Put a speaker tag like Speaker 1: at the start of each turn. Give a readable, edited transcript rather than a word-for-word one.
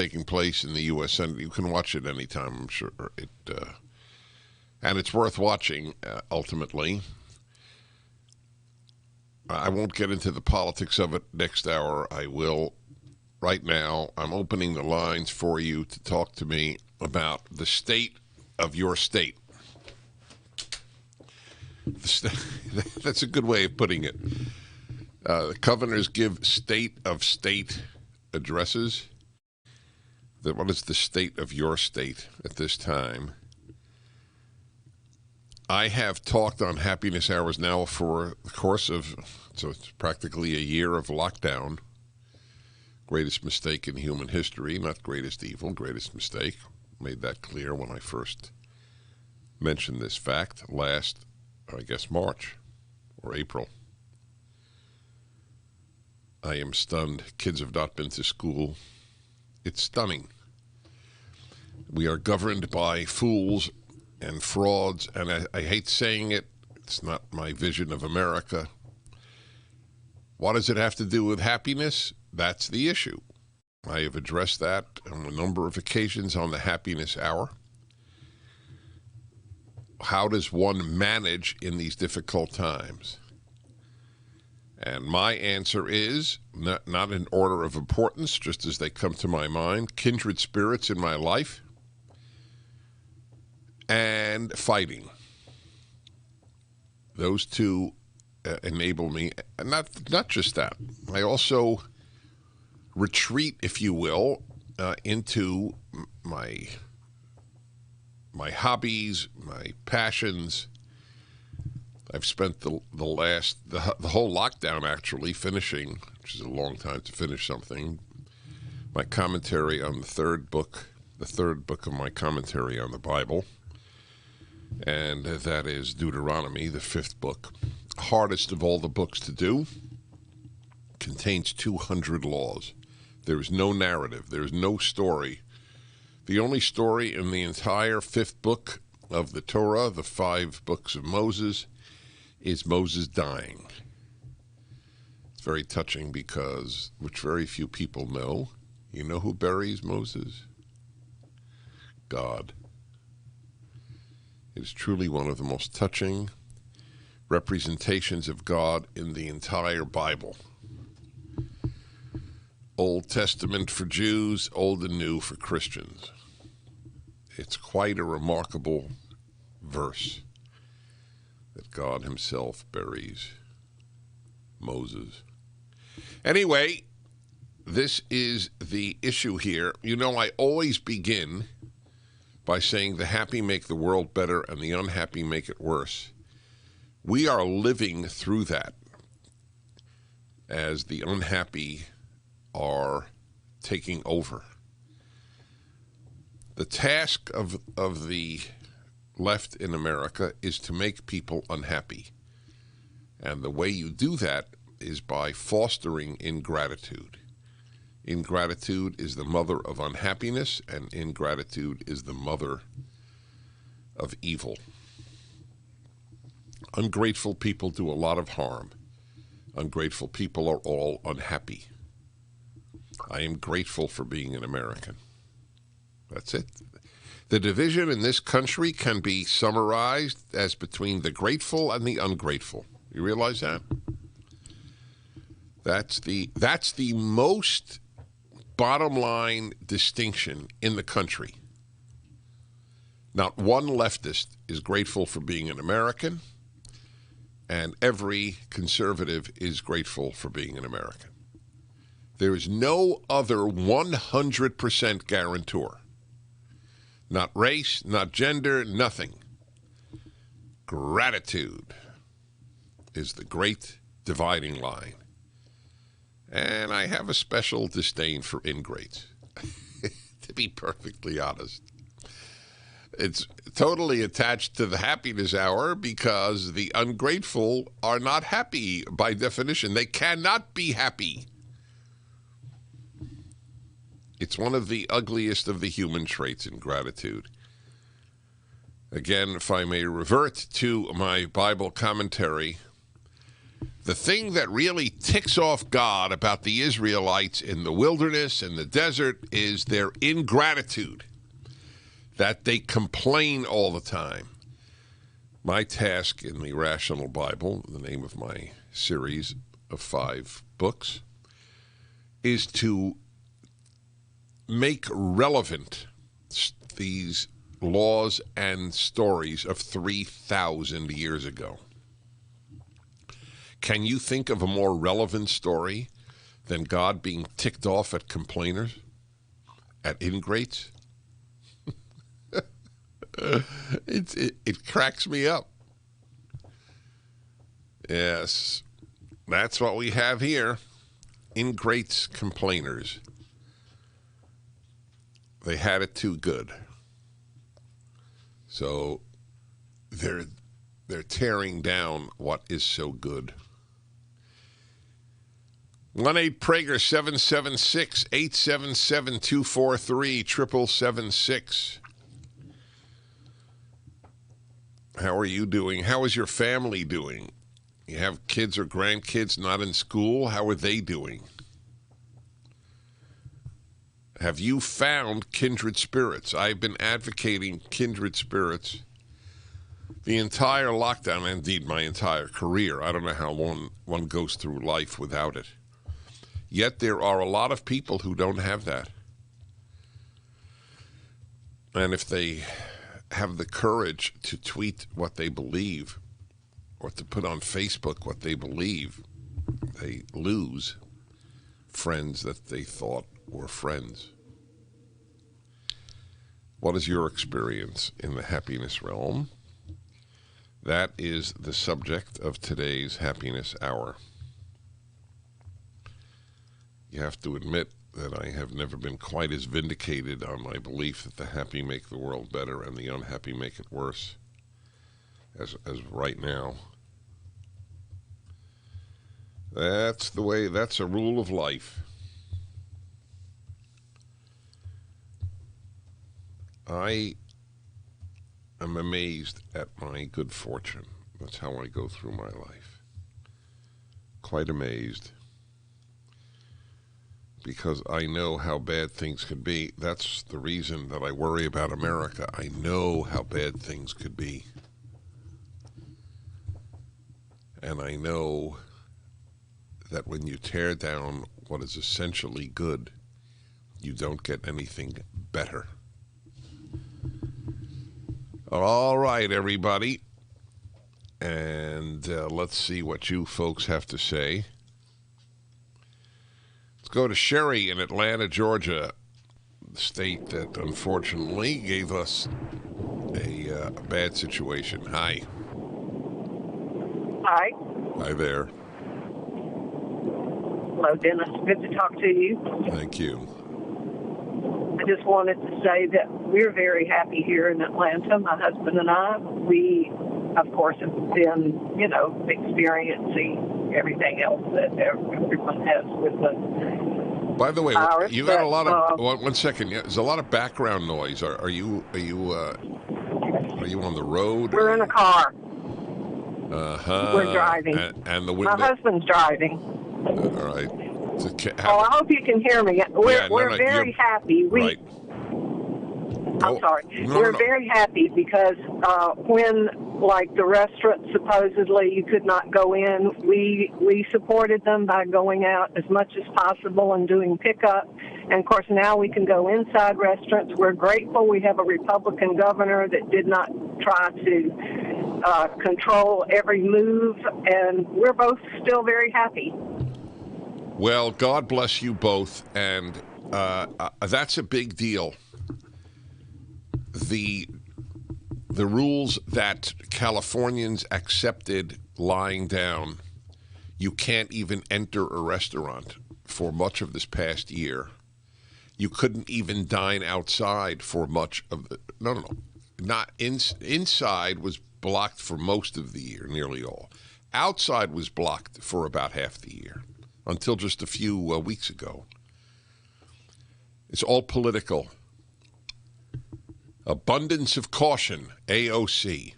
Speaker 1: taking place in the U.S. Senate. You can watch it anytime, I'm sure. And it's worth watching, ultimately. I won't get into the politics of it next hour. I will. Right now, I'm opening the lines for you to talk to me about the state of your state. That's a good way of putting it. The governors give state of state addresses. What is the state of your state at this time? I have talked on Happiness Hours now for the course of, so it's practically a year of lockdown. Greatest mistake in human history, not greatest evil, greatest mistake. Made that clear when I first mentioned this fact last, I guess, March or April. I am stunned. Kids have not been to school. It's stunning. We are governed by fools and frauds, and I hate saying it. It's not my vision of America. What does it have to do with happiness? That's the issue. I have addressed that on a number of occasions on the Happiness Hour. How does one manage in these difficult times? And my answer is, not in order of importance, just as they come to my mind, kindred spirits in my life and fighting. Those two enable me, and not just that. I also retreat, if you will, into my hobbies, my passions. I've spent the whole lockdown actually finishing, which is a long time to finish something, my commentary on the third book of my commentary on the Bible, and that is Deuteronomy, the fifth book. Hardest of all the books to do, contains 200 laws. There is no narrative. There is no story. The only story in the entire fifth book of the Torah, the 5 books of Moses, is Moses dying. It's very touching because, which very few people know, you know who buries Moses? God. It is truly one of the most touching representations of God in the entire Bible. Old Testament for Jews, Old and New for Christians. It's quite a remarkable verse that God himself buries Moses. Anyway, this is the issue here. You know, I always begin by saying the happy make the world better and the unhappy make it worse. We are living through that as the unhappy are taking over. The task of the left in America is to make people unhappy. And the way you do that is by fostering ingratitude. Ingratitude is the mother of unhappiness, and ingratitude is the mother of evil. Ungrateful people do a lot of harm. Ungrateful people are all unhappy. I am grateful for being an American. That's it. The division in this country can be summarized as between the grateful and the ungrateful. You realize that? That's the most bottom line distinction in the country. Not one leftist is grateful for being an American, and every conservative is grateful for being an American. There is no other 100% guarantor. Not race, not gender, nothing. Gratitude is the great dividing line. And I have a special disdain for ingrates, to be perfectly honest. It's totally attached to the happiness hour because the ungrateful are not happy by definition. They cannot be happy. It's one of the ugliest of the human traits, ingratitude. Again, if I may revert to my Bible commentary, the thing that really ticks off God about the Israelites in the wilderness and the desert is their ingratitude, that they complain all the time. My task in the Rational Bible, the name of my series of 5 books, is to make relevant these laws and stories of 3,000 years ago. Can you think of a more relevant story than God being ticked off at complainers, at ingrates? It cracks me up. Yes, that's what we have here. Ingrates, complainers. They had it too good. So they're tearing down what is so good. 1-8-PRAGER 776-877-243 776. How are you doing? How is your family doing? You have kids or grandkids not in school? How are they doing? Have you found kindred spirits? I've been advocating kindred spirits the entire lockdown, indeed my entire career. I don't know how long one goes through life without it. Yet there are a lot of people who don't have that. And if they have the courage to tweet what they believe or to put on Facebook what they believe, they lose friends that they thought were friends. What is your experience in the happiness realm? That is the subject of today's Happiness Hour. You have to admit that I have never been quite as vindicated on my belief that the happy make the world better and the unhappy make it worse as right now. That's the way, that's a rule of life. I am amazed at my good fortune. That's how I go through my life. Quite amazed. Because I know how bad things could be. That's the reason that I worry about America. I know how bad things could be. And I know that when you tear down what is essentially good, you don't get anything better. All right, everybody. And let's see what you folks have to say. Let's go to Sherry in Atlanta, Georgia, the state that unfortunately gave us a bad situation. Hi.
Speaker 2: Hi.
Speaker 1: Hi there.
Speaker 2: Hello, Dennis. Good to talk to you.
Speaker 1: Thank you.
Speaker 2: I just wanted to say that we're very happy here in Atlanta, my husband and I. We, of course, have been, experiencing everything else that everyone has with the
Speaker 1: By the way,
Speaker 2: virus.
Speaker 1: you got a lot of, one second, there's a lot of background noise. Are you on the road?
Speaker 2: We're in a car.
Speaker 1: Uh-huh.
Speaker 2: We're driving.
Speaker 1: And the window.
Speaker 2: My husband's driving.
Speaker 1: All right.
Speaker 2: I hope you can hear me. We're very happy.
Speaker 1: Right.
Speaker 2: I'm sorry. We're very happy because when, the restaurant supposedly you could not go in, we supported them by going out as much as possible and doing pickup. And, of course, now we can go inside restaurants. We're grateful we have a Republican governor that did not try to control every move, and we're both still very happy.
Speaker 1: Well, God bless you both, and that's a big deal. The rules that Californians accepted lying down, you can't even enter a restaurant for much of this past year. You couldn't even dine outside for much of the, not inside was blocked for most of the year, nearly all. Outside was blocked for about half the year, until just a few weeks ago. It's all political. Abundance of caution, AOC.